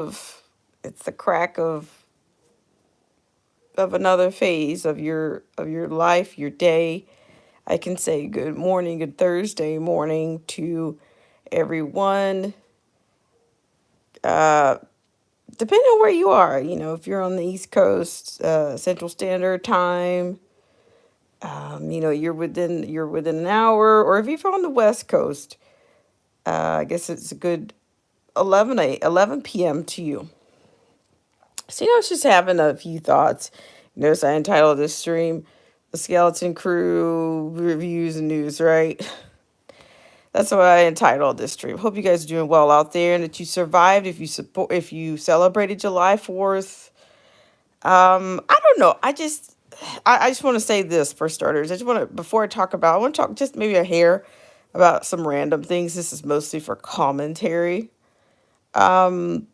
It's the crack of another phase of your life, your day. I can say good morning, good Thursday morning to everyone. Uh, Depending on where you are, if you're on the East Coast, Central Standard Time, you're within an hour, or if you're on the West Coast, I guess it's a good 11 p.m. to you. So, I was just having a few thoughts. Notice I entitled this stream The Skeleton Crew Reviews and News, right? That's what I entitled this stream. Hope you guys are doing well out there and that you survived. If you celebrated July 4th. I don't know. I just want to say this for starters. I just want to before I want to talk just maybe a hair about some random things. This is mostly for commentary. Um,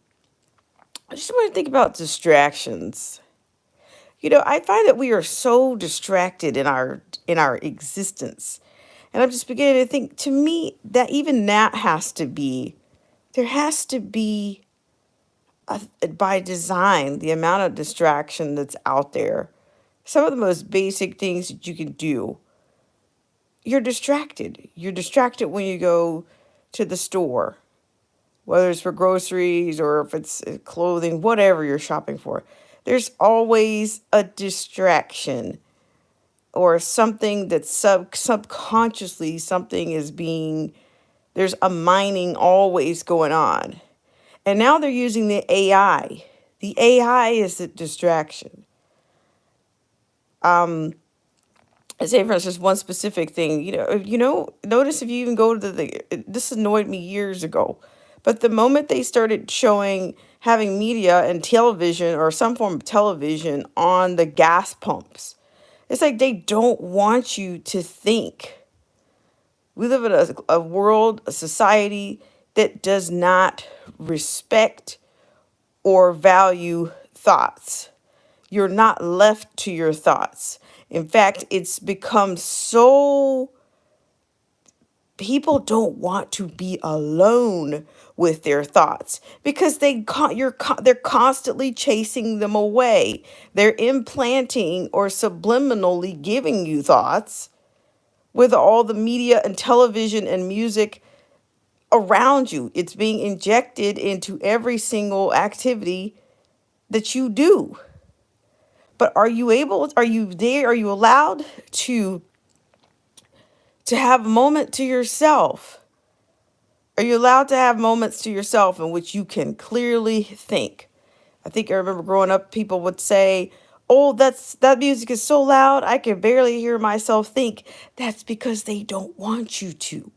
I just want to think about distractions. I find that we are so distracted in our existence. And I'm just beginning to think, to me, that even that there has to be, by design, the amount of distraction that's out there. Some of the most basic things that you can do, you're distracted. You're distracted when you go to the store, whether it's for groceries or if it's clothing, whatever you're shopping for. There's always a distraction or something that subconsciously something is being there's a mining always going on. And now they're using the AI. The AI is a distraction. Um, I say for instance, one specific thing, notice if you even go to this annoyed me years ago, but the moment they started having media and television or some form of television on the gas pumps, it's like they don't want you to think. We live in a world, a society that does not respect or value thoughts. You're not left to your thoughts. In fact, it's become so people don't want to be alone with their thoughts because they're constantly chasing them away. They're implanting or subliminally giving you thoughts with all the media and television and music around you. It's being injected into every single activity that you do. But are you allowed to have a moment to yourself? Are you allowed to have moments to yourself in which you can clearly think? I think I remember growing up, people would say, "Oh, that music is so loud, I can barely hear myself think." That's because they don't want you to.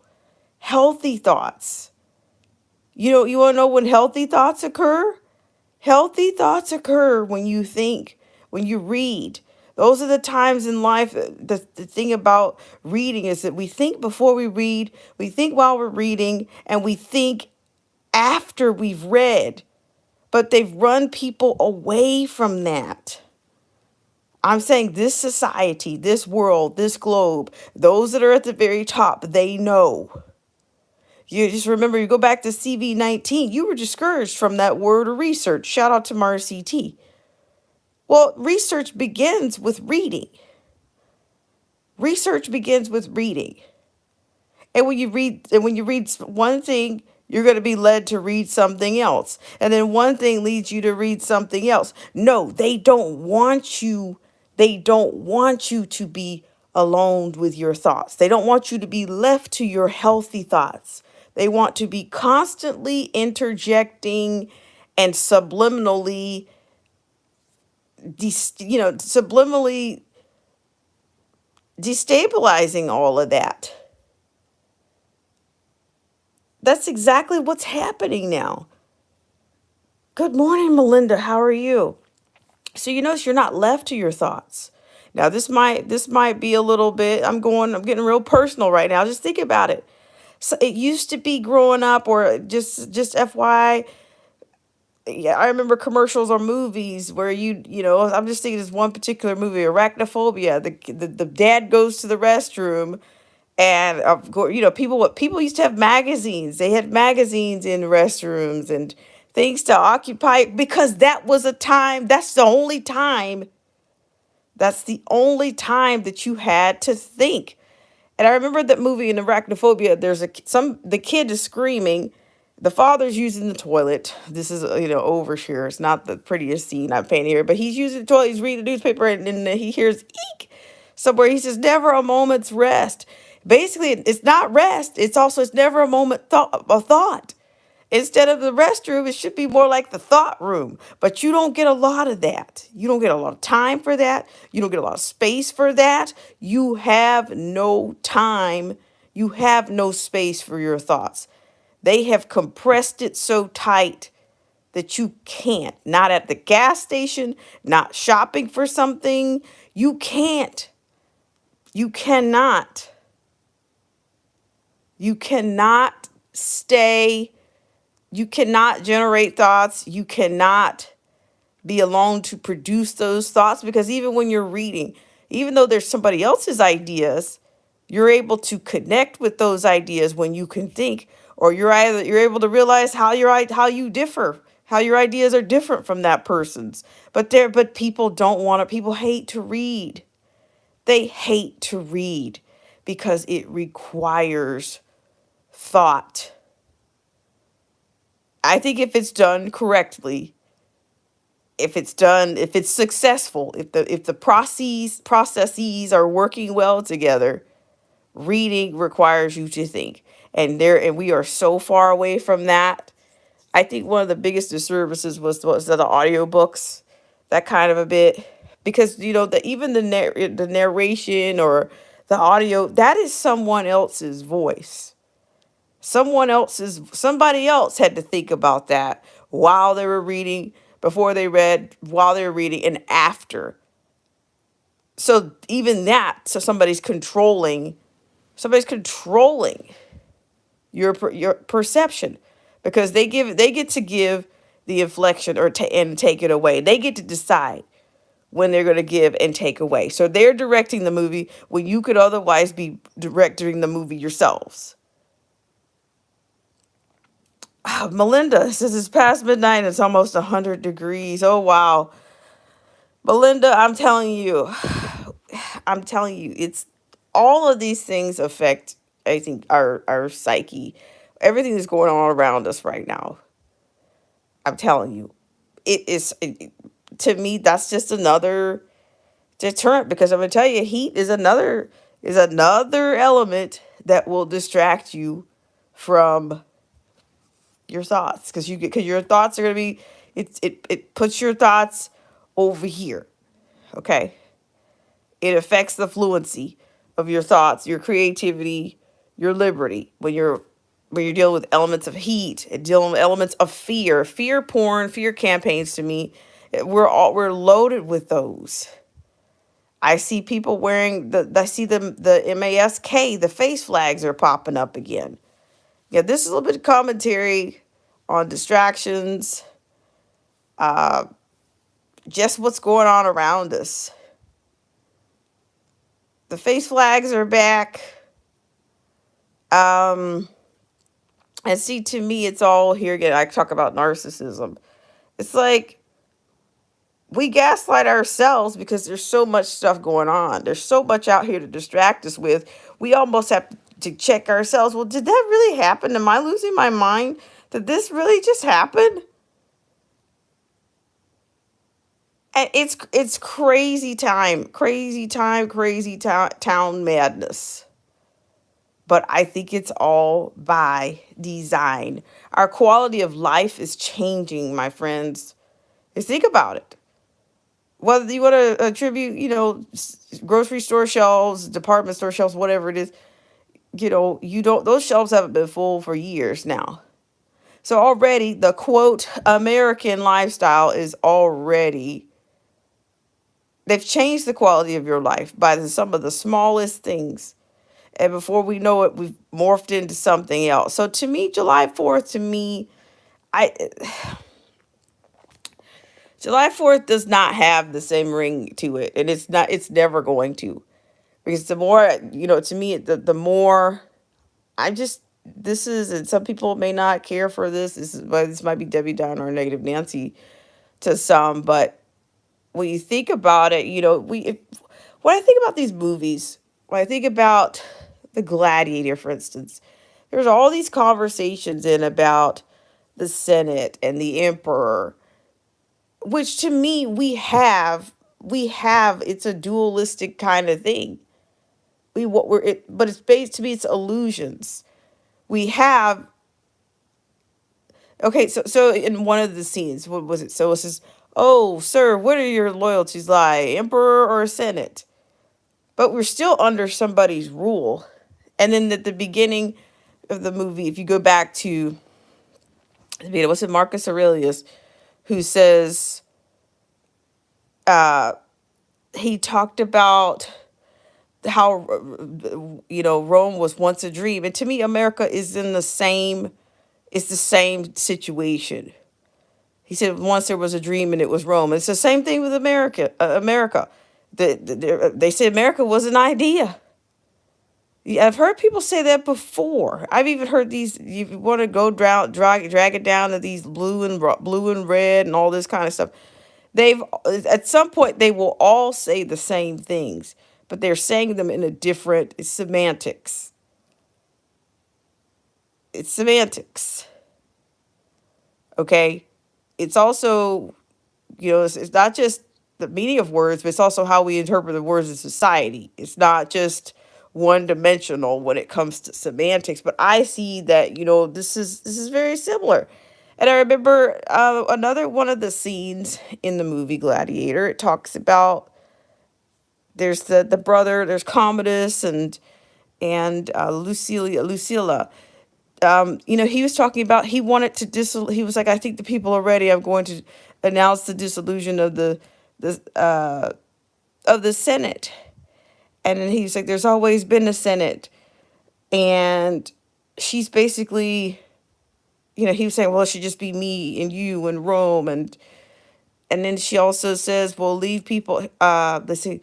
Healthy thoughts. You want to know when healthy thoughts occur? Healthy thoughts occur when you think, when you read. Those are the times in life. The thing about reading is that we think before we read, we think while we're reading, and we think after we've read. But they've run people away from that. I'm saying this society, this world, this globe, those that are at the very top, they know. You just remember, you go back to CV19, you were discouraged from that word of research. Shout out to Marcy T. Well, research begins with reading. Research begins with reading. And when you read one thing, you're going to be led to read something else. And then one thing leads you to read something else. No, they don't want you. They don't want you to be alone with your thoughts. They don't want you to be left to your healthy thoughts. They want to be constantly interjecting and subliminally destabilizing all of that. That's exactly what's happening now. Good morning, Melinda. How are you? So you notice you're not left to your thoughts. Now this might be a little bit, I'm getting real personal right now. Just think about it. So it used to be growing up, or just FYI, yeah, I remember commercials or movies where I'm just thinking this one particular movie, Arachnophobia. The dad goes to the restroom, and of course, people used to have magazines. They had magazines in restrooms, and things to occupy, because that was a time, that's the only time that you had to think. And I remember that movie in Arachnophobia. There's the kid is screaming, the father's using the toilet. This is overshare. It's not the prettiest scene I'm painting here, but he's using the toilet. He's reading the newspaper, and he hears eek somewhere. He says, "Never a moment's rest." Basically, it's not rest. It's never a thought. Instead of the restroom, it should be more like the thought room. But you don't get a lot of that. You don't get a lot of time for that. You don't get a lot of space for that. You have no time. You have no space for your thoughts. They have compressed it so tight that you can't. Not at the gas station, not shopping for something. You can't. You cannot. You cannot stay. You cannot generate thoughts. You cannot be alone to produce those thoughts, because even when you're reading, even though there's somebody else's ideas, you're able to connect with those ideas when you can think, or you're able to realize how you differ, how your ideas are different from that person's. But people don't want it. People hate to read. They hate to read because it requires thought. I think if it's done correctly, if it's successful, if the processes are working well together, reading requires you to think. And we are so far away from that. I think one of the biggest disservices was the audiobooks, that kind of a bit, because even the narration or the audio, that is someone else's voice. Somebody else had to think about that while they were reading, before they read, while they were reading, and after. So even that, so somebody's controlling your perception, because they get to give the inflection and take it away. They get to decide when they're going to give and take away. So they're directing the movie when you could otherwise be directing the movie yourselves. Melinda says it's past midnight. It's almost 100 degrees. Oh, wow. Melinda, I'm telling you, it's all of these things affect, I think, our psyche. Everything that's going on around us right now. I'm telling you, to me, that's just another deterrent, because I'm gonna tell you, heat is another element that will distract you from your thoughts, because your thoughts are going to be, it puts your thoughts over here. Okay, it affects the fluency of your thoughts, your creativity, your liberty, when you're dealing with elements of heat and dealing with elements of fear porn, fear campaigns. To me, we're loaded with those. I see people wearing I see the mask, the face flags are popping up again. Yeah, this is a little bit of commentary on distractions, uh, just what's going on around us. The face flags are back. And see, to me, it's all here again. I talk about narcissism. It's like we gaslight ourselves because there's so much stuff going on. There's so much out here to distract us with. We almost have to check ourselves. Well, did that really happen? Am I losing my mind? Did this really just happen? And it's crazy town madness. But I think it's all by design. Our quality of life is changing, my friends. Just think about it. Whether you want to attribute, grocery store shelves, department store shelves, whatever it is, you don't, those shelves haven't been full for years now. So already the quote American lifestyle is already, they've changed the quality of your life by some of the smallest things. And before we know it, we've morphed into something else. So to me, July 4th, I July 4th does not have the same ring to it. And it's never going to. Because the more, to me, the more I just this is, and some people may not care for this. This is, but this might be Debbie Downer or Negative Nancy to some. But when you think about it, when I think about these movies, when I think about The Gladiator, for instance, there's all these conversations in about the Senate and the Emperor, which to me we have it's a dualistic kind of thing. We what we're it, but it's based to me it's illusions. We have Okay, so in one of the scenes, what was it? So it says, "Oh, sir, what are your loyalties lie, Emperor or Senate?" But we're still under somebody's rule. And then at the beginning of the movie, if you go back to, what's it, Marcus Aurelius, who says, uh, he talked about how Rome was once a dream, and to me, America is in the same. It's the same situation. He said once there was a dream and it was Rome. It's the same thing with America. America, they say America was an idea. Yeah, I've heard people say that before. I've even heard these. You want to go drag it down to these blue and red and all this kind of stuff. They've At some point they will all say the same things, but they're saying them in a different it's semantics. It's semantics. Okay, it's also it's not just the meaning of words, but it's also how we interpret the words in society. It's not just one dimensional when it comes to semantics. But I see that this is very similar. And I remember another one of the scenes in the movie Gladiator. It talks about there's the brother, there's Commodus and Lucilla. He was talking about he wanted to he was like, I think the people are ready. I'm going to announce the dissolution the of the Senate. And then he's like, there's always been a Senate. And she's basically, he was saying, well, it should just be me and you and Rome. And then she also says, well, leave people, let's see,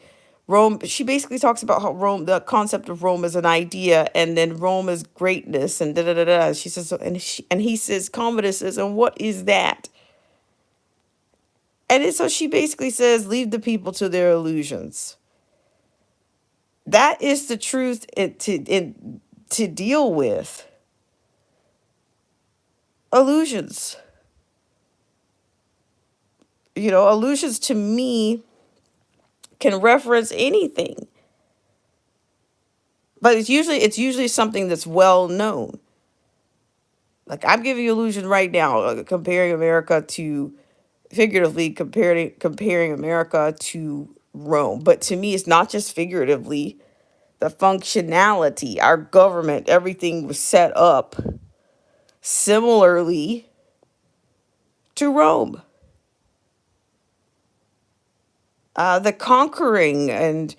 Rome, she basically talks about how Rome, the concept of Rome is an idea, and then Rome is greatness, and da da da da. She says, and he says, Commodus says, and what is that? So she basically says, leave the people to their illusions. That is the truth to deal with. Illusions. Illusions to me can reference anything. But it's usually something that's well known. Like I'm giving you illusion right now, comparing America to figuratively comparing America to Rome. But to me, it's not just figuratively. The functionality, our government, everything was set up similarly to Rome. The conquering and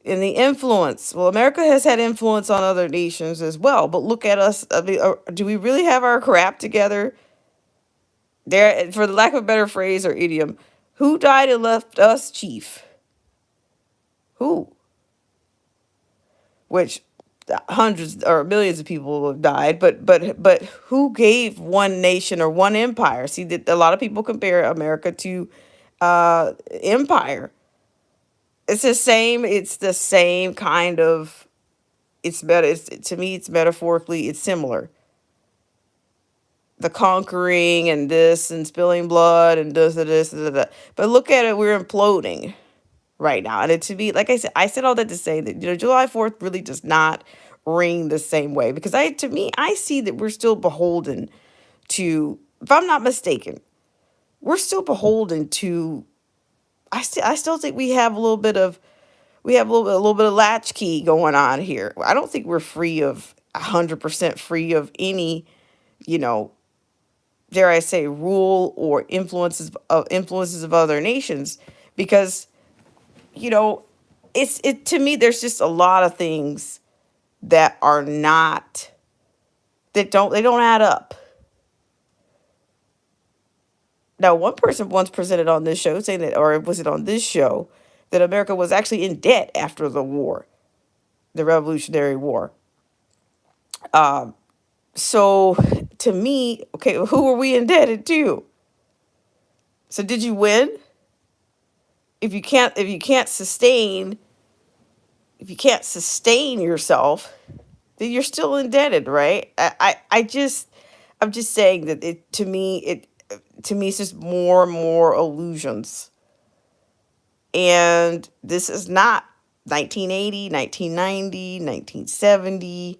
the influence. Well, America has had influence on other nations as well. But look at us. I mean, do we really have our crap together? There, for the lack of a better phrase or idiom, who died and left us chief? Who? Which hundreds or millions of people have died, but who gave one nation or one empire? See that a lot of people compare America to empire. It's the same kind of. To me, it's metaphorically, it's similar. The conquering and this and spilling blood and this. But look at it, we're imploding right now. And to me, like I said all that to say that July 4th really does not ring the same way, because to me, I see that we're still beholden to, if I'm not mistaken, we're still beholden to. I still think we have a little bit of latchkey going on here. I don't think we're free of 100% free of any, you know, dare I say, rule or influences of other nations, because you know it to me there's just a lot of things that are not they don't add up. Now, one person once presented on this show saying that, or was it on this show, that America was actually in debt after the war, the Revolutionary War. So to me, okay, who are we indebted to? So did you win? If you can't sustain yourself, then you're still indebted, right? I'm just saying that to me it's just more and more illusions. And this is not 1980, 1990, 1970.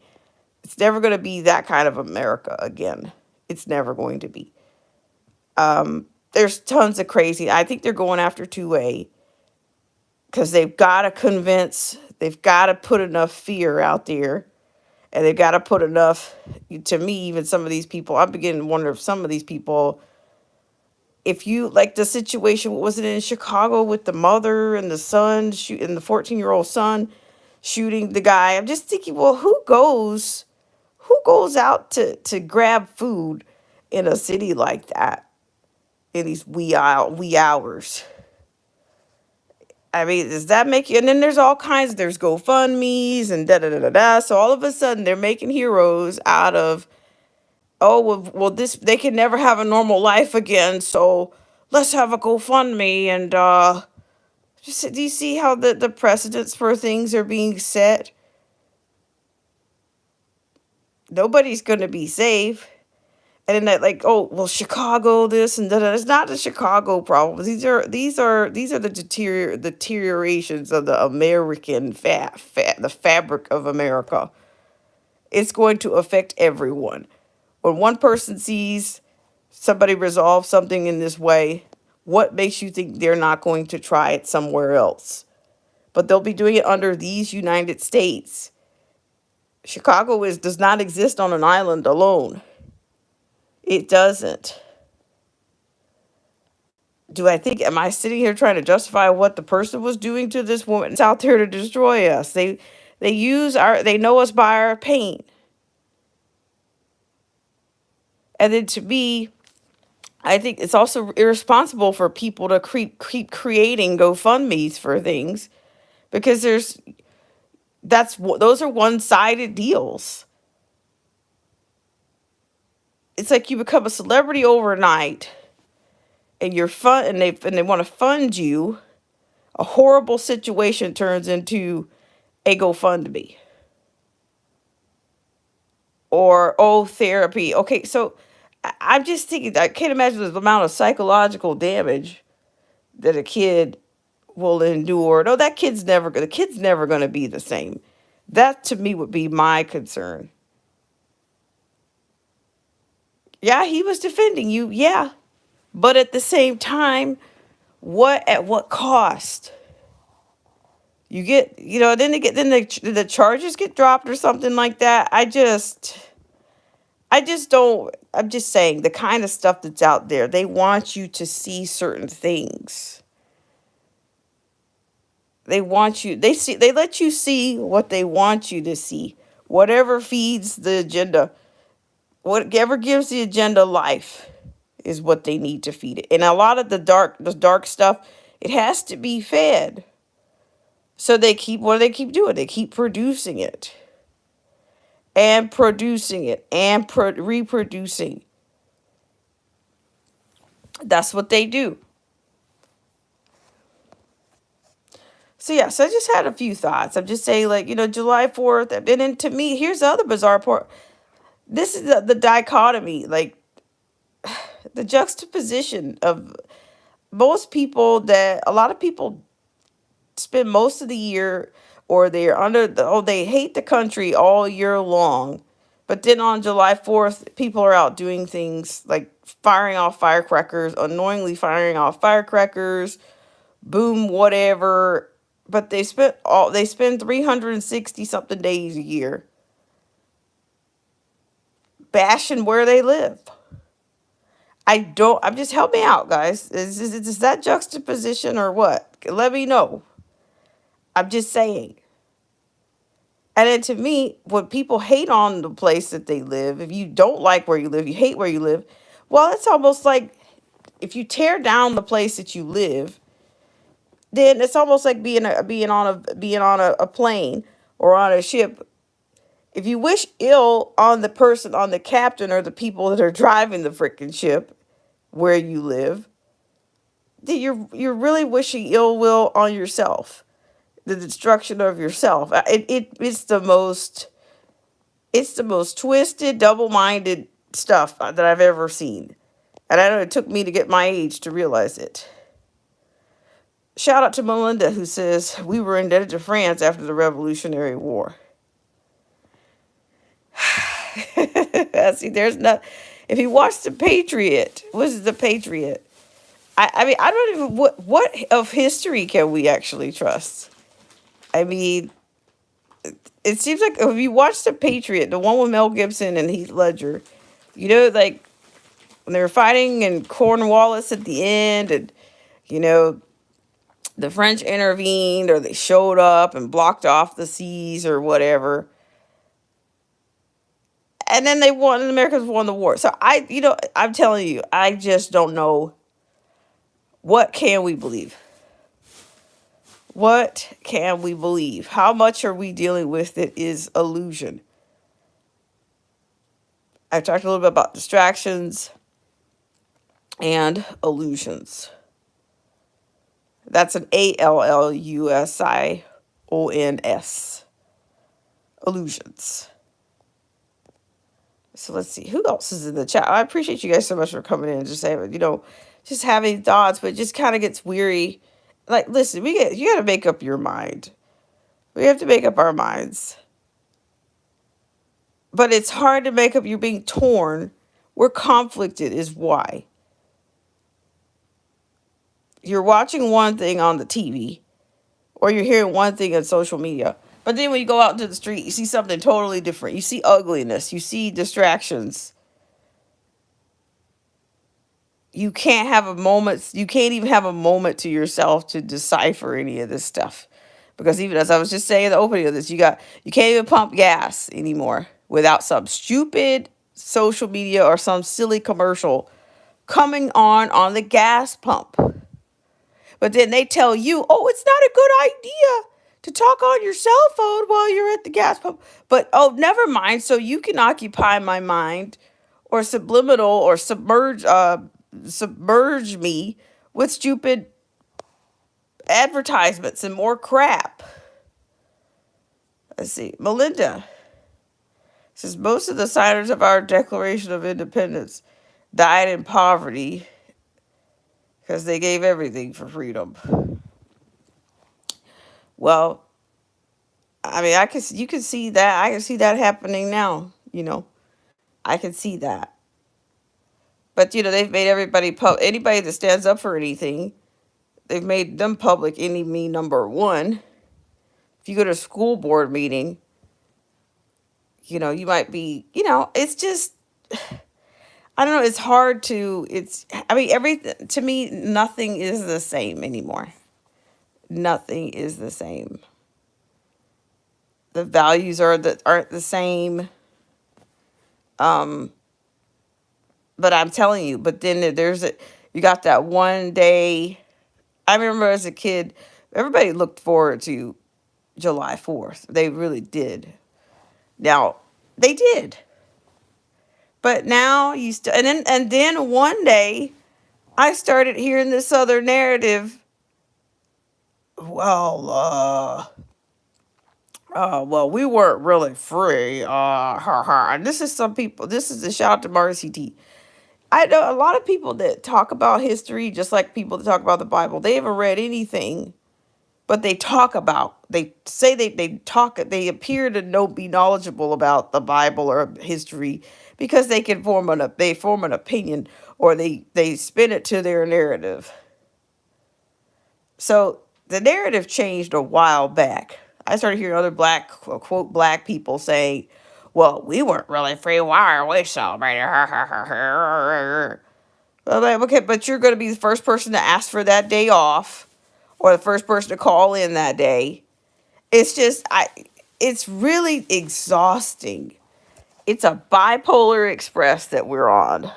It's never going to be that kind of America again. It's never going to be. There's tons of crazy. I think they're going after 2A because they've got to put enough fear out there, and they've got to put enough, to me, even some of these people, I'm beginning to wonder if some of these people, if you like the situation, what was it in Chicago with the mother and the son and the 14-year-old son shooting the guy? I'm just thinking, well, who goes out to grab food in a city like that in these wee hours? I mean, does that make you? And then there's all kinds. There's GoFundMe's and da da da da da. So all of a sudden, they're making heroes out of, oh well, this, they can never have a normal life again. So let's have a GoFundMe. And just, do you see how the precedents for things are being set? Nobody's going to be safe. And then that, like, oh well, Chicago this and that. It's not the Chicago problem. These are the deteriorations of the American the fabric of America. It's going to affect everyone. When one person sees somebody resolve something in this way, what makes you think they're not going to try it somewhere else? But they'll be doing it under these United States. Chicago does not exist on an island alone. It doesn't. Am I sitting here trying to justify what the person was doing to this woman? It's out there to destroy us. They know us by our pain. And then to me, I think it's also irresponsible for people to keep creating GoFundMe's for things, because those are one-sided deals. It's like you become a celebrity overnight, and you're fun, and they want to fund you. A horrible situation turns into a GoFundMe. Or, oh, therapy. Okay, so I'm just thinking, I can't imagine the amount of psychological damage that a kid will endure. No, the kid's never going to be the same. That to me would be my concern. Yeah, he was defending you. Yeah. But at the same time, at what cost? Then the charges get dropped or something like that. I just don't. I'm just saying, the kind of stuff that's out there, they want you to see certain things. They let you see what they want you to see. Whatever feeds the agenda, whatever gives the agenda life is what they need to feed it. And a lot of the dark stuff, it has to be fed. So what do they keep doing? They keep producing it and producing it and reproducing. That's what they do. So yes, I just had a few thoughts. I'm just saying, like, July 4th, and then to me, here's the other bizarre part. This is the dichotomy, like the juxtaposition of a lot of people spend most of the year, or they hate the country all year long. But then on July 4th, people are out doing things like firing off firecrackers, unknowingly firing off firecrackers, boom, whatever. But they spend 360 something days a year bashing where they live. I'm just, help me out, guys. Is that juxtaposition or what? Let me know. I'm just saying. And then to me, when people hate on the place that they live, if you don't like where you live, you hate where you live, well, it's almost like if you tear down the place that you live, then it's almost like being on a plane or on a ship, If you wish ill on the person, on the captain, or the people that are driving the freaking ship where you live, then you're really wishing ill will on yourself, the destruction of yourself. It's the most twisted, double-minded stuff that I've ever seen. And I know it took me to get my age to realize it. Shout out to Melinda, who says we were indebted to France after the Revolutionary War. See, there's not. If you watch The Patriot, what is The Patriot? I mean, I don't even. What of history can we actually trust? I mean, it seems like if you watch The Patriot, the one with Mel Gibson and Heath Ledger, like when they were fighting in Cornwallis at the end, and you know, the French intervened or they showed up and blocked off the seas or whatever. And then they won, and the Americans won the war. So I'm telling you, I just don't know. What can we believe? What can we believe? How much are we dealing with that is illusion? I talked a little bit about distractions and illusions. That's an ALLUSIONS. Illusions. So let's see. Who else is in the chat? I appreciate you guys so much for coming in and just saying, just having thoughts, but it just kind of gets weary. Like, listen, you got to make up your mind. We have to make up our minds. But it's hard to make up. You're being torn. We're conflicted is why. You're watching one thing on the TV or you're hearing one thing on social media. But then when you go out into the street, you see something totally different. You see ugliness. You see distractions. You can't have a moment. You can't even have a moment to yourself to decipher any of this stuff. Because even as I was just saying in the opening of this, you can't even pump gas anymore without some stupid social media or some silly commercial coming on the gas pump. But then they tell you, oh, it's not a good idea to talk on your cell phone while you're at the gas pump. But, oh, never mind. So you can occupy my mind or subliminal or submerge me with stupid advertisements and more crap. Let's see. Melinda says most of the signers of our Declaration of Independence died in poverty because they gave everything for freedom. Well, I mean, you can see that. I can see that happening now. I can see that. But they've made everybody anybody that stands up for anything, they've made them public enemy number one. If you go to a school board meeting, you might be, it's just, I don't know. It's hard to, everything, to me, nothing is the same anymore. Nothing is the same. The values aren't the same. But I'm telling you, but then you got that one day. I remember as a kid, everybody looked forward to July 4th. They really did. Now, they did. But now and then one day I started hearing this other narrative. Well, we weren't really free. And this is a shout out to Marcy T. I know a lot of people that talk about history, just like people that talk about the Bible. They haven't read anything, but they say they appear to be knowledgeable about the Bible or history because they can form an opinion or they spin it to their narrative. So the narrative changed a while back. I started hearing other quote black people saying, well, we weren't really free. Why are we celebrating? Well, like, okay, but you're going to be the first person to ask for that day off or the first person to call in that day. It's just, it's really exhausting. It's a bipolar express that we're on.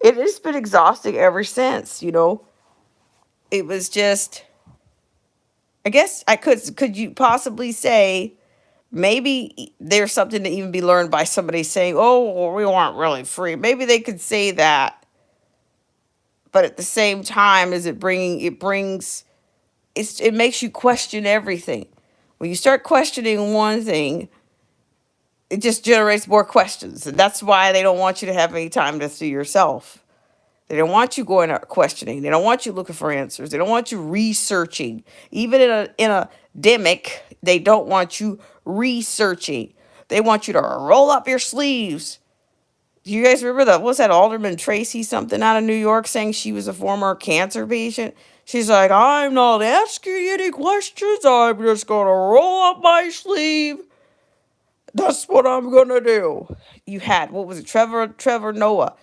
It has been exhausting ever since, It was just, I guess could you possibly say Maybe there's something to even be learned by somebody saying, "Oh, well, we weren't really free." Maybe they could say that, but at the same time, is it bringing? It brings. It makes you question everything. When you start questioning one thing, it just generates more questions, and that's why they don't want you to have any time to see yourself. They don't want you going out questioning. They don't want you looking for answers. They don't want you researching. Even in a demic, they don't want you researching. They want you to roll up your sleeves. Do you guys remember that? What's that Alderman Tracy something out of New York saying she was a former cancer patient? She's like, I'm not asking any questions. I'm just gonna roll up my sleeve. That's what I'm gonna do. You had, what was it, Trevor Noah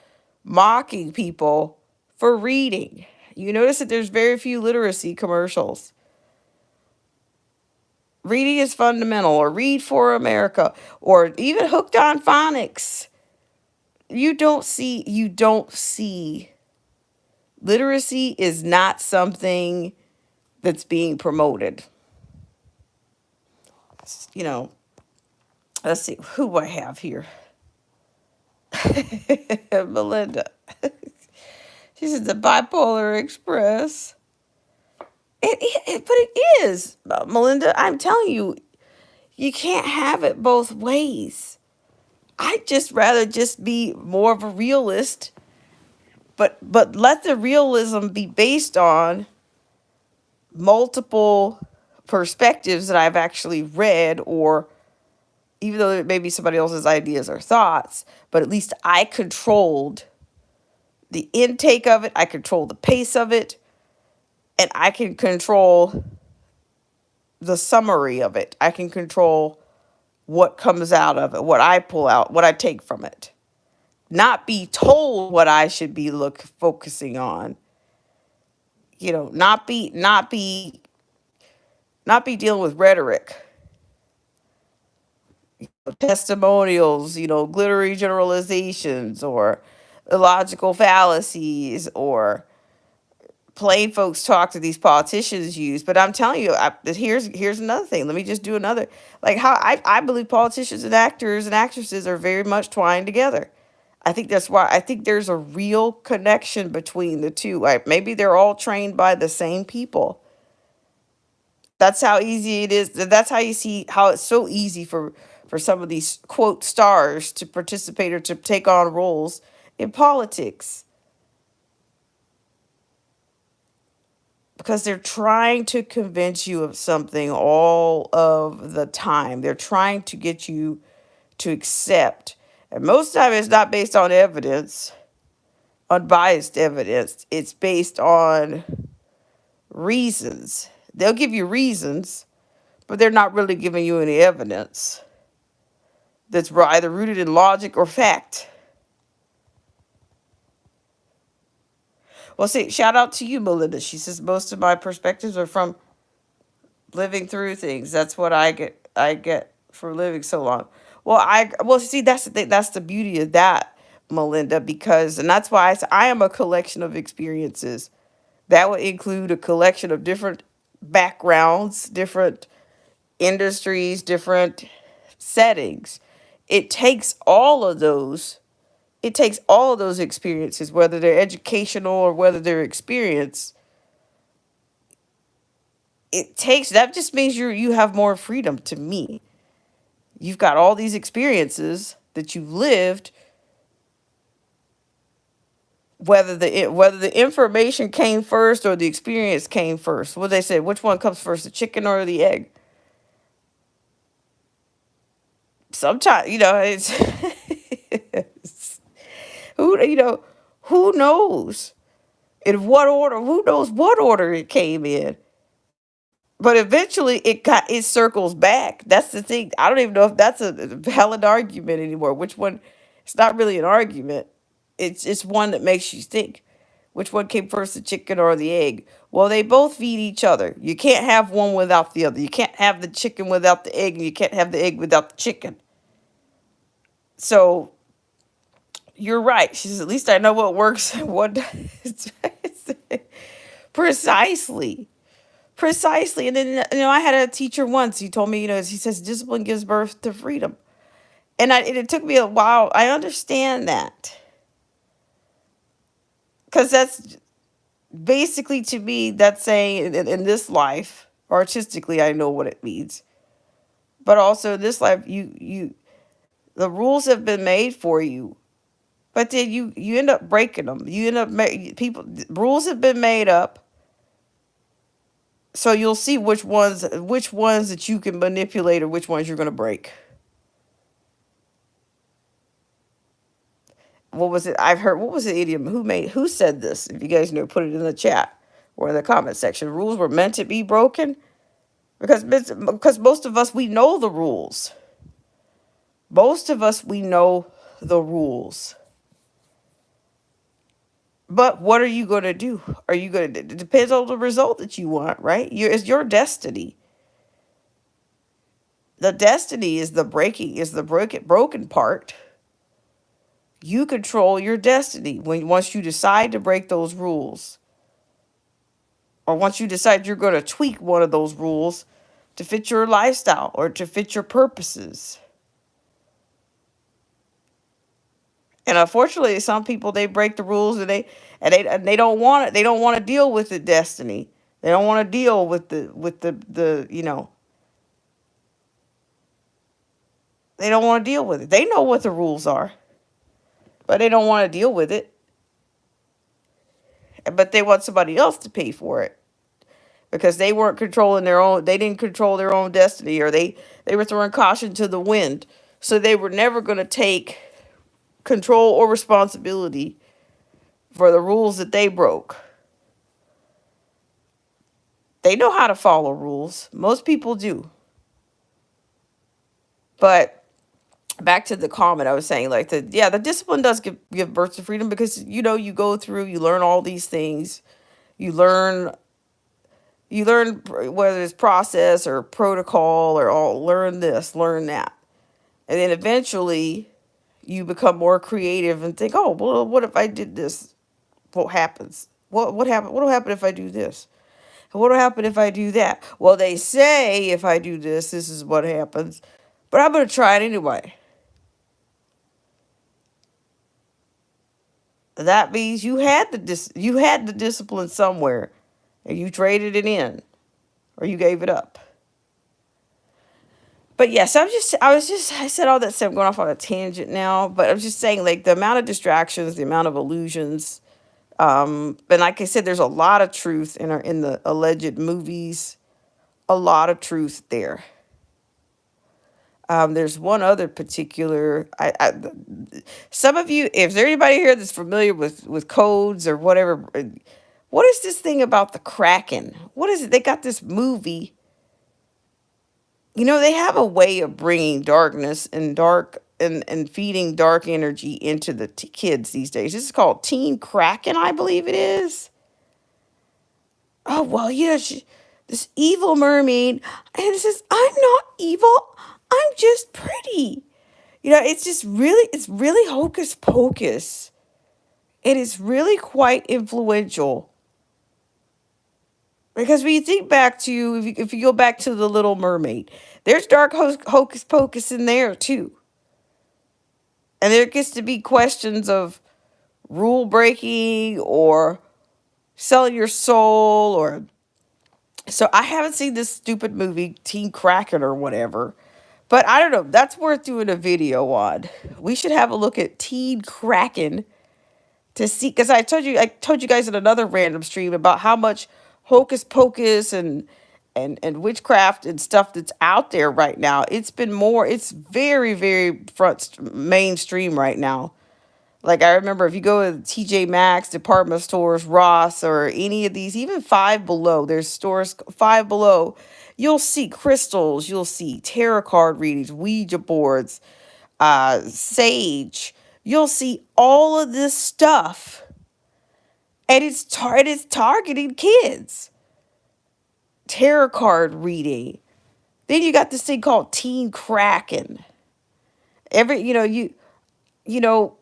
mocking people for reading. You notice that there's very few literacy commercials. Reading is fundamental, or Read for America, or even Hooked on Phonics. You don't see literacy is not something that's being promoted. You know, let's see who I have here. Melinda. She said the Bipolar Express. But it is, Melinda. I'm telling you, you can't have it both ways. I'd just rather just be more of a realist, but let the realism be based on multiple perspectives that I've actually read, or even though it may be somebody else's ideas or thoughts, but at least I controlled the intake of it, I control the pace of it, and I can control the summary of it. I can control what comes out of it, what I pull out, what I take from it. Not be told what I should be focusing on. Not be dealing with rhetoric, testimonials, glittery generalizations, or illogical fallacies, or plain folks talk to these politicians use. But I'm telling you, here's another thing. Let me just do another. Like how I believe politicians and actors and actresses are very much twined together. I think that's why I think there's a real connection between the two. Maybe they're all trained by the same people. That's how easy it is. That's how you see how it's so easy for some of these quote stars to participate or to take on roles in politics, because they're trying to convince you of something all of the time. They're trying to get you to accept. And most of the time, it's not based on evidence, unbiased evidence. It's based on reasons. They'll give you reasons, but they're not really giving you any evidence that's either rooted in logic or fact. Well, see, shout out to you, Melinda. She says most of my perspectives are from living through things. That's what I get for living so long. Well, see, that's the thing. That's the beauty of that, Melinda, because and that's why I am a collection of experiences. That would include a collection of different backgrounds, different industries, different settings. It takes all of those. It takes all of those experiences, whether they're educational or whether they're experience. It takes that just means you have more freedom to me. You've got all these experiences that you've lived, whether the information came first or the experience came first. What they say, which one comes first, the chicken or the egg? Sometimes, it's who you know who knows in what order, who knows what order it came in. But eventually it circles back. That's the thing. I don't even know if that's a valid argument anymore. Which one? It's not really an argument. It's one that makes you think. Which one came first, the chicken or the egg? Well, they both feed each other. You can't have one without the other. You can't have the chicken without the egg, and you can't have the egg without the chicken. So you're right. She says, at least I know what works and what doesn't. Precisely. Precisely. And then, I had a teacher once. He told me, he says discipline gives birth to freedom. And it took me a while. I understand that, because that's basically, to me, that's saying in this life, artistically, I know what it means. But also in this life, the rules have been made for you, but then you end up breaking them. You end up people rules have been made up, so you'll see which ones that you can manipulate or which ones you're going to break. What was it? I've heard, what was the idiom? Who said this? If you guys know, put it in the chat or in the comment section. Rules were meant to be broken, because most of us, we know the rules. Most of us, we know the rules. But what are you going to do? Are you going to? It depends on the result that you want, right? It's your destiny. The destiny is broken part. You control your destiny once you decide to break those rules, or once you decide you're going to tweak one of those rules to fit your lifestyle or to fit your purposes. And unfortunately, some people, they break the rules, and they don't want it. They don't want to deal with the destiny. They don't want to deal with the they don't want to deal with it. They know what the rules are, but they don't want to deal with it. But they want somebody else to pay for it, because they weren't controlling their own. They didn't control their own destiny, or they were throwing caution to the wind. So they were never going to take control or responsibility for the rules that they broke. They know how to follow rules. Most people do. But back to the comment I was saying, like, the discipline does give birth to freedom, because you go through, you learn all these things. You learn whether it's process or protocol, or all, learn this, learn that. And then eventually you become more creative and think, oh, well, what if I did this? What happens? What will happen if I do this? What will happen if I do that? Well, they say if I do this, this is what happens. But I'm going to try it anyway. That means you had the discipline somewhere, and you traded it in, or you gave it up. But yes, I said all that stuff. I'm going off on a tangent now, but I'm just saying, like, the amount of distractions, the amount of illusions, and like I said, there's a lot of truth in the alleged movies, a lot of truth there. There's one other particular. Some of you, if there's anybody here that's familiar with codes or whatever, what is this thing about the Kraken? What is it? They got this movie. They have a way of bringing darkness and feeding dark energy into the kids these days. This is called Teen Kraken, I believe it is. Oh, well, this evil mermaid, and it says, I'm not evil, I'm just pretty. It's really hocus pocus. It is really quite influential. Because when you think back to, if you go back to The Little Mermaid, there's dark hocus pocus in there too. And there gets to be questions of rule breaking or selling your soul, or so I haven't seen this stupid movie, Teen Kraken or whatever. But I don't know. That's worth doing a video on. We should have a look at Teen Kraken to see, because I told you guys in another random stream about how much hocus pocus and witchcraft and stuff that's out there right now. It's very, very mainstream right now. Like, I remember, if you go to TJ Maxx, department stores, Ross, or any of these, even Five Below, there's stores, Five Below, you'll see crystals, you'll see tarot card readings, Ouija boards, sage. You'll see all of this stuff, and it's targeting kids. Tarot card reading. Then you got this thing called Teen Kraken. Every you know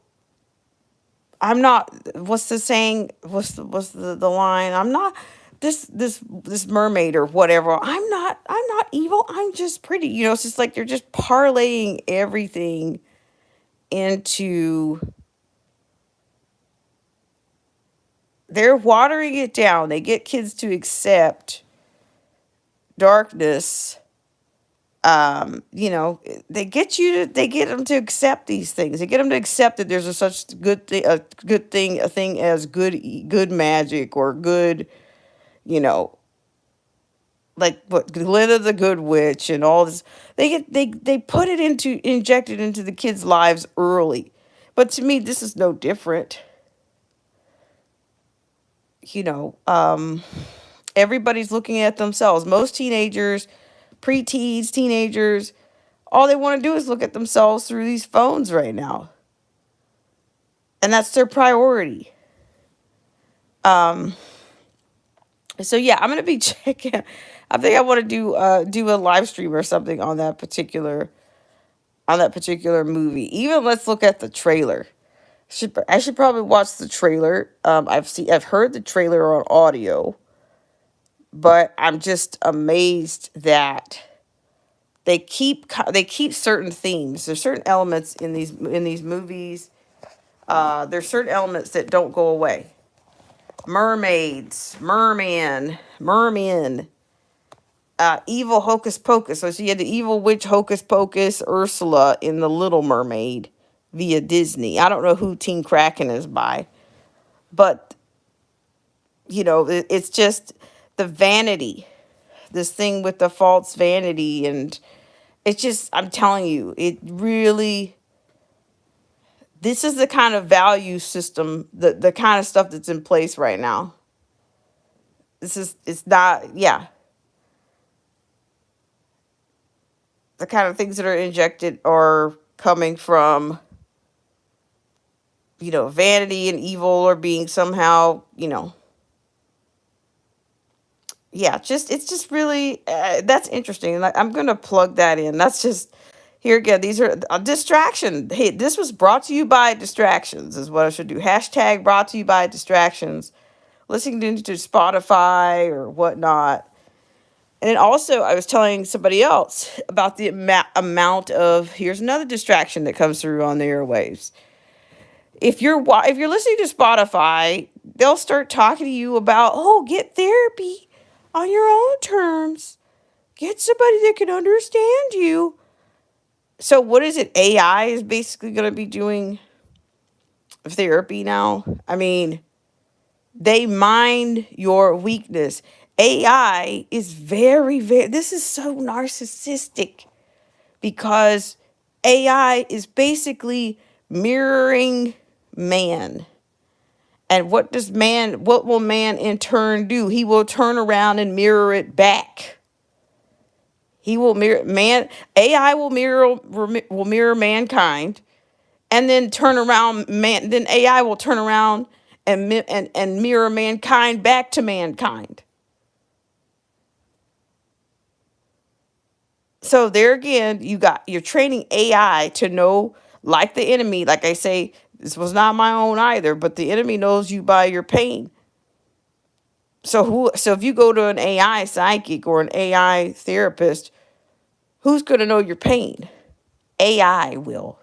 I'm not, what's the saying? What's the line? I'm not, this mermaid or whatever. I'm not evil. I'm just pretty. It's just like they're just parlaying everything into, they're watering it down. They get kids to accept darkness. They get them to accept these things. They get them to accept that there's a such a thing as good magic, or good, you know, like what Glinda the Good Witch and all this. They put it into inject it into the kids' lives early. But to me, this is no different. You know, everybody's looking at themselves. Most teenagers, preteens, teenagers, all they want to do is look at themselves through these phones right now. And that's their priority. Um, so yeah, I'm gonna be checking. I think I want to do a live stream or something on that particular movie. Even let's look at the trailer. I should probably watch the trailer. I've heard the trailer on audio, but I'm just amazed that they keep certain themes. There's certain elements in these movies. There's certain elements that don't go away. Mermaids, mermen, evil Hocus Pocus. So you had the evil witch Hocus Pocus, Ursula in The Little Mermaid via Disney. I don't know who Teen Kraken is by, but it's just the vanity, this thing with the false vanity, and it's just, I'm telling you, it really, this is the kind of value system, the kind of stuff that's in place right now. It's not, yeah, the kind of things that are injected are coming from, vanity and evil, or being somehow, yeah, it's just really, that's interesting. Like, I'm gonna plug that in. That's just, here again. These are a distraction. Hey, this was brought to you by distractions. Is what I should do. Hashtag brought to you by distractions. Listening to Spotify or whatnot. And then also, I was telling somebody else about the amount of, here's another distraction that comes through on the airwaves. If you're listening to Spotify, they'll start talking to you about, oh, get therapy on your own terms. Get somebody that can understand you. So what is it? AI is basically going to be doing therapy now. I mean, they mine your weakness. AI is very, very, this is so narcissistic, because AI is basically mirroring man. And what will man in turn do? He will turn around and mirror it back. He will mirror man. AI will mirror mankind, and then turn around man. Then AI will turn around and mirror mankind back to mankind. So there again, you're training AI to know, like the enemy. Like I say, this was not my own either, but the enemy knows you by your pain. So if you go to an AI psychic or an AI therapist, who's going to know your pain? AI will.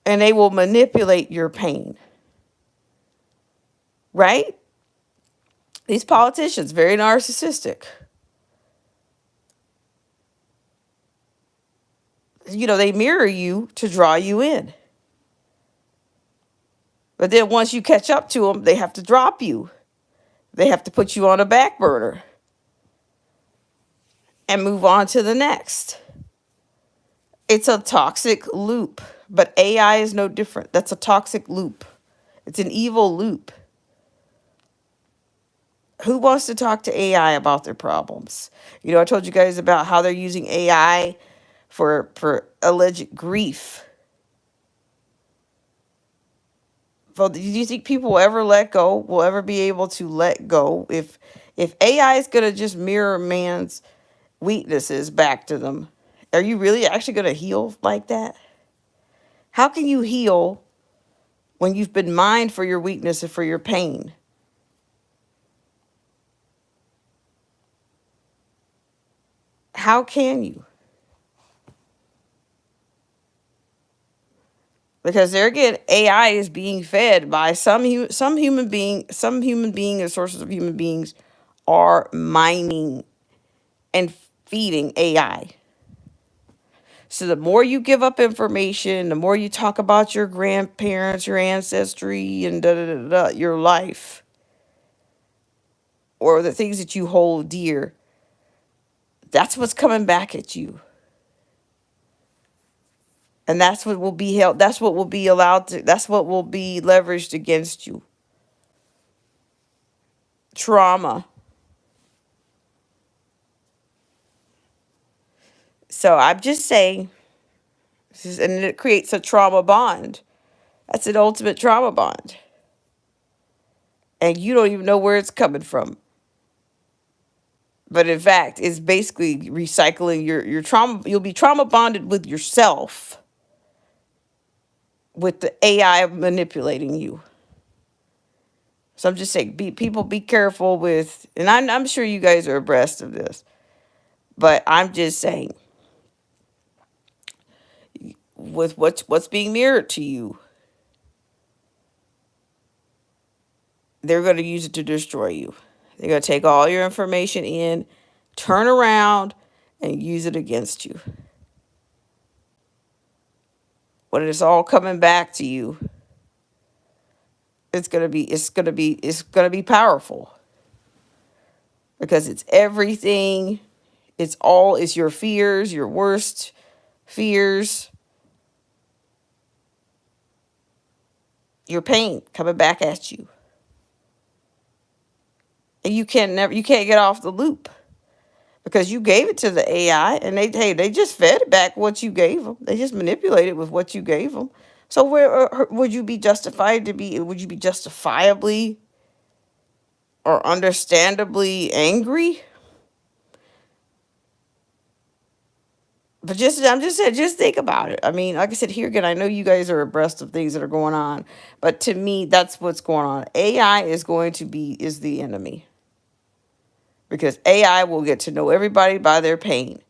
And they will manipulate your pain. Right? These politicians, very narcissistic. They mirror you to draw you in. But then once you catch up to them, they have to drop you. They have to put you on a back burner and move on to the next. It's a toxic loop, but AI is no different. That's a toxic loop. It's an evil loop. Who wants to talk to AI about their problems? I told you guys about how they're using AI for alleged grief. Well, do you think people will ever be able to let go if AI is going to just mirror man's weaknesses back to them? Are you really actually going to heal like that? How can you heal when you've been mined for your weakness and for your pain? How can you? Because there again, AI is being fed by some human being or sources of human beings are mining and feeding AI. So the more you give up information, the more you talk about your grandparents, your ancestry, and your life, or the things that you hold dear, that's what's coming back at you. And that's what will be held, that's what will be allowed to, that's what will be leveraged against you. Trauma. So I'm just saying, and it creates a trauma bond. That's an ultimate trauma bond. And you don't even know where it's coming from. But in fact, it's basically recycling your trauma. You'll be trauma bonded with yourself, with the AI manipulating you. So I'm just saying, be careful with, and I'm sure you guys are abreast of this, but I'm just saying, with what's being mirrored to you, they're going to use it to destroy you. They're going to take all your information in, turn around, and use it against you. When it's all coming back to you, it's going to be powerful, because it's everything. It's your fears, your worst fears, your pain coming back at you. And you can't get off the loop, because you gave it to the AI, and they just fed it back what you gave them. They just manipulated with what you gave them. So where would you be justified to be? Would you be justifiably or understandably angry? But I'm just saying, just think about it. I mean, like I said, here again, I know you guys are abreast of things that are going on, but to me, that's what's going on. AI is the enemy, because AI will get to know everybody by their pain.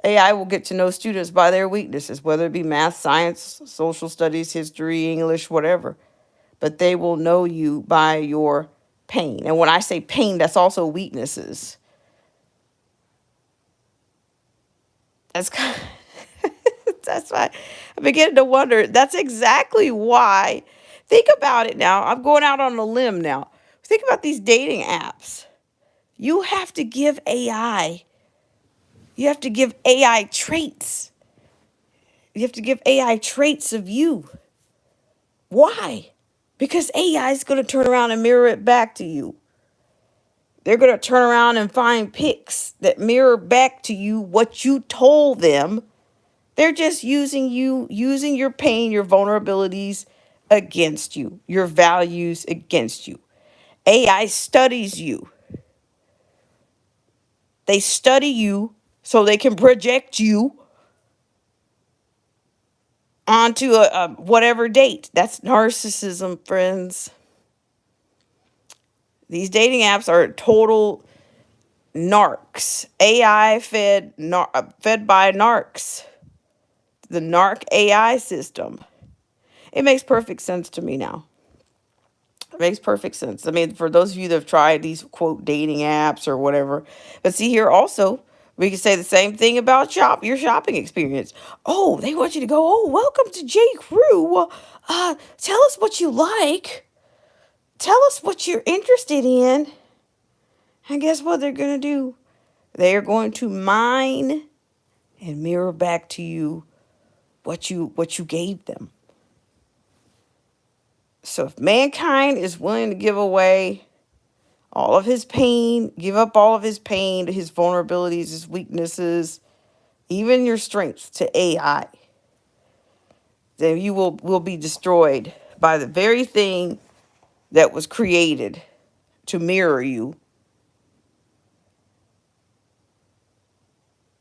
AI will get to know students by their weaknesses, whether it be math, science, social studies, history, English, whatever. But they will know you by your pain. And when I say pain, that's also weaknesses. That's kind of, that's why I begin to wonder. That's exactly why. Think about it now. I'm going out on a limb now. Think about these dating apps. You have to give AI. You have to give AI traits. You have to give AI traits of you. Why? Because AI is going to turn around and mirror it back to you. They're going to turn around and find pics that mirror back to you what you told them. They're just using your pain, your vulnerabilities against you, your values against you. AI studies you. They study you so they can project you onto a whatever date. That's narcissism, friends. These dating apps are total narcs. AI fed by narcs. The narc AI system. It makes perfect sense to me now. It makes perfect sense. I mean, for those of you that have tried these quote dating apps or whatever, but see here also, we can say the same thing about your shopping experience. Oh, they want you to go. Oh, welcome to J. Crew. Tell us what you like. Tell us what you're interested in. And guess what they're gonna do? They are going to mine and mirror back to you what you gave them. So if mankind is willing to give away all of his pain, give up all of his pain, his vulnerabilities, his weaknesses, even your strengths to AI, then you will be destroyed by the very thing that was created to mirror you.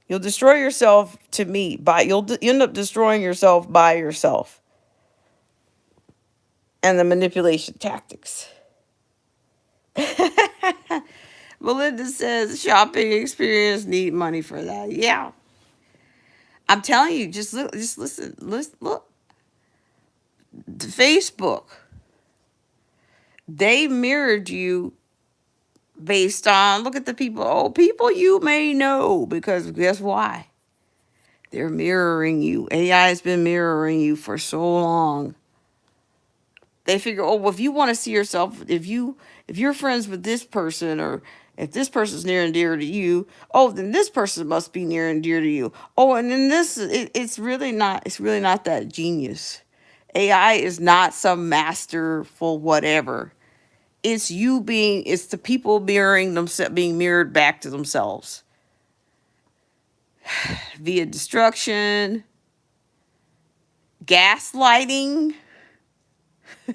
You'll destroy yourself to me you'll end up destroying yourself by yourself and the manipulation tactics. Melinda says shopping experience need money for that. Yeah, I'm telling you, just look, just listen, look. Facebook, they mirrored you based on look at the people. Oh, people you may know because guess why? They're mirroring you. AI has been mirroring you for so long. They figure, oh, well, if you want to see yourself, if you're friends with this person, or if this person's near and dear to you, oh, then this person must be near and dear to you. Oh, and then it's really not that genius. AI is not some masterful whatever. It's the people mirroring themselves, being mirrored back to themselves via destruction, gaslighting.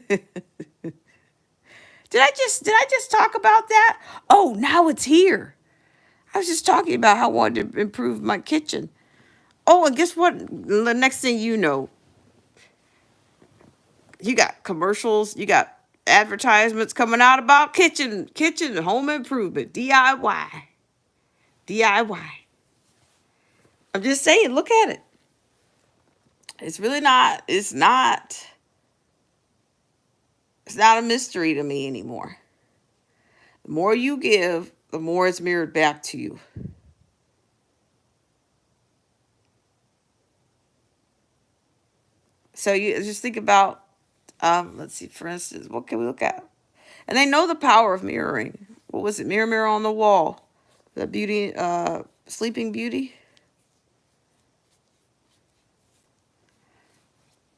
Did I just talk about that? Oh, now it's here. I was just talking about how I wanted to improve my kitchen. Oh, and guess what? The next thing you know, you got commercials, you got advertisements coming out about kitchen and home improvement, DIY. DIY. I'm just saying, look at it. It's not a mystery to me anymore. The more you give, the more it's mirrored back to you. So you just think about, let's see, for instance, what can we look at? And they know the power of mirroring. What was it? Mirror, mirror on the wall. The beauty, Sleeping Beauty.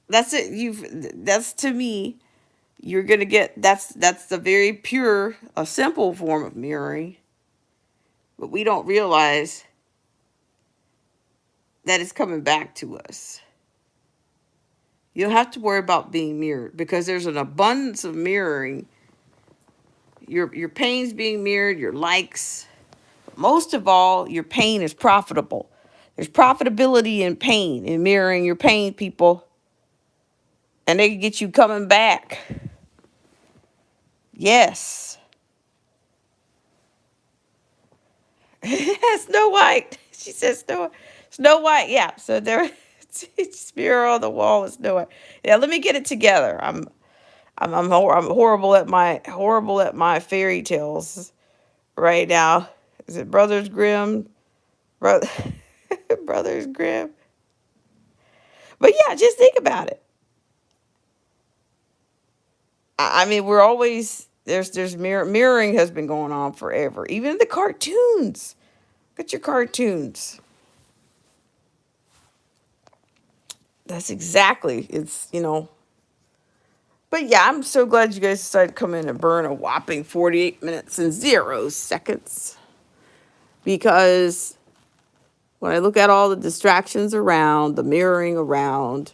That's it. That's to me. You're gonna get that's the very pure, a simple form of mirroring, but we don't realize that it's coming back to us. You don't have to worry about being mirrored because there's an abundance of mirroring. Your pain's being mirrored, your likes. Most of all, your pain is profitable. There's profitability in pain, in mirroring your pain, people. And they can get you coming back. Yes. Snow White. She says Snow White. Yeah. So there, it's mirror on the wall is Snow White. Yeah. Let me get it together. I'm horrible at my fairy tales right now. Is it Brothers Grimm? Brother, Brothers Grimm. But yeah, just think about it. I mean, we're always there's mirroring has been going on forever. Even the cartoons. Look at your cartoons. That's exactly. It's. But yeah, I'm so glad you guys decided to come in and burn a whopping 48 minutes and 0 seconds. Because when I look at all the distractions around, the mirroring around,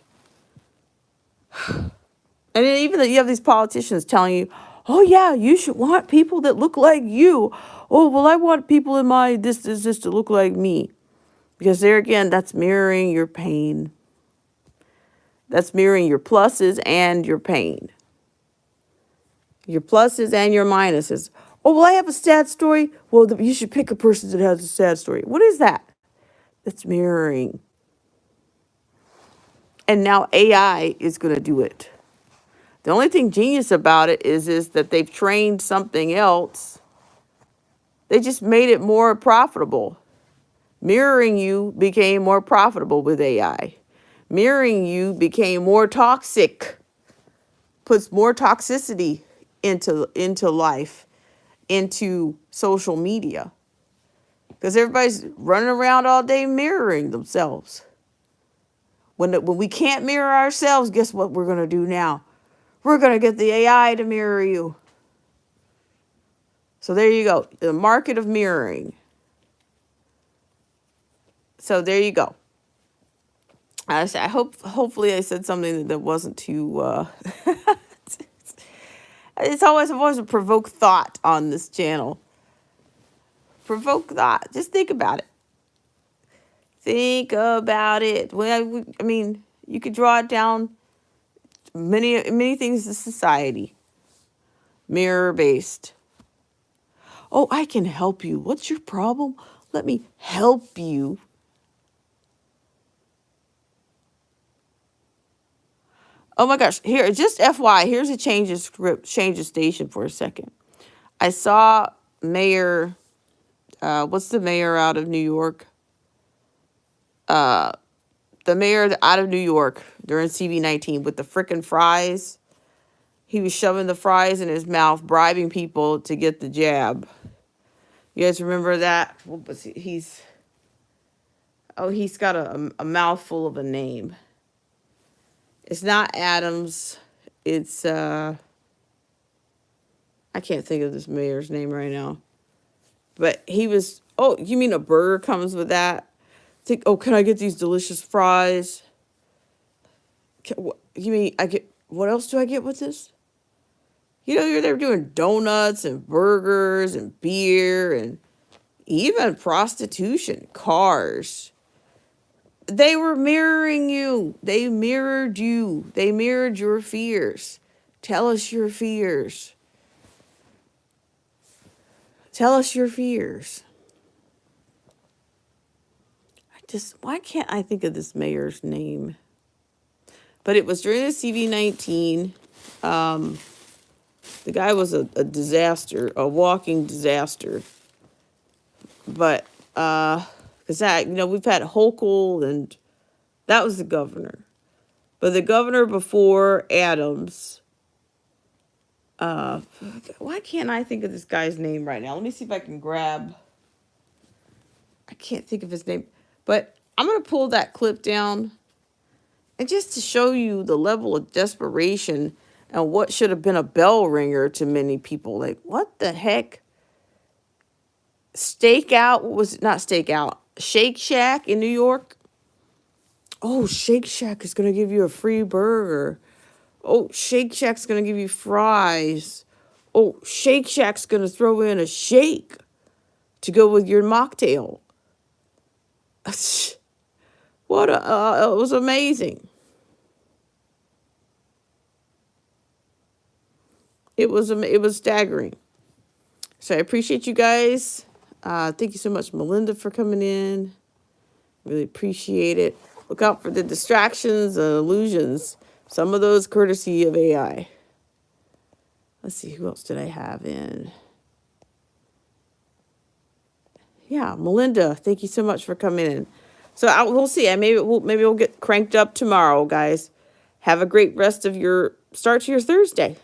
and then even that you have these politicians telling you, oh yeah, you should want people that look like you. Oh, well, I want people in my this to look like me. Because there again, that's mirroring your pain. That's mirroring your pluses and your pain. Your pluses and your minuses. Oh, well, I have a sad story. Well, you should pick a person that has a sad story. What is that? That's mirroring. And now AI is going to do it. The only thing genius about it is that they've trained something else. They just made it more profitable. Mirroring you became more profitable with AI. Mirroring you became more toxic, puts more toxicity into life, into social media. Because everybody's running around all day mirroring themselves. When we can't mirror ourselves, guess what we're going to do now? We're going to get the AI to mirror you. So there you go. The market of mirroring. So there you go. Hopefully I said something that wasn't too, I've always a provoke thought on this channel. Provoke thought. Just think about it. Think about it. Well, I mean, you could draw it down many things in society. Mirror based. Oh, I can help you. What's your problem? Let me help you. Oh my gosh. Here, just FY, here's a change of script, change of station for a second. I saw Mayor, what's the mayor out of New York? Uh, the mayor out of New York during CV19 with the frickin' fries. He was shoving the fries in his mouth, bribing people to get the jab. You guys remember that? What was he? He's got a mouthful of a name. It's not Adams. It's, I can't think of this mayor's name right now. But he was, oh, you mean a burger comes with that? Think, oh, can I get these delicious fries? You mean what else do I get with this? You know, you're there doing donuts and burgers and beer and even prostitution, cars. They were mirroring you. They mirrored you. They mirrored your fears. Tell us your fears. Tell us your fears. Why can't I think of this mayor's name? But it was during the CV19. The guy was a disaster, a walking disaster. But, because we've had Hochul, and that was the governor. But the governor before Adams, why can't I think of this guy's name right now? Let me see if I can grab, I can't think of his name. But I'm going to pull that clip down. And just to show you the level of desperation and what should have been a bell ringer to many people. Like, what the heck? Stakeout, what was it? Not Stakeout. Shake Shack in New York. Oh, Shake Shack is going to give you a free burger. Oh, Shake Shack's going to give you fries. Oh, Shake Shack's going to throw in a shake to go with your mocktail. What it was amazing. It was staggering. So I appreciate you guys. Thank you so much, Melinda, for coming in. Really appreciate it. Look out for the distractions and illusions. Some of those courtesy of AI. Let's see, who else did I have in? Yeah, Melinda, thank you so much for coming in. So we'll see. Maybe we'll get cranked up tomorrow, guys. Have a great rest of your start to your Thursday.